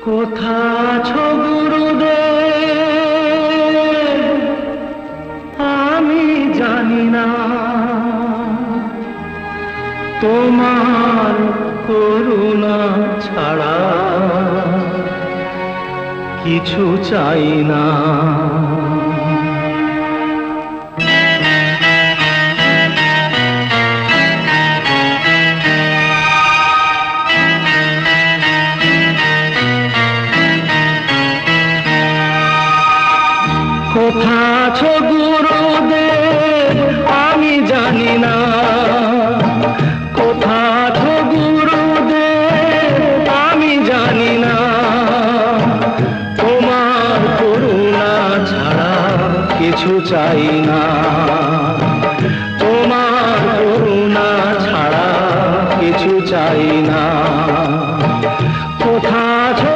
কোথা আছো গুরুদেব আমি জানি না, তোমার করুণা ছাড়া কিছু চাই না। কোথা আছো গুরুদেব আমি জানি না, কোথা আছো গুরুদেব আমি জানি না, তোমার করুণা ছাড়া কিছু চাই না।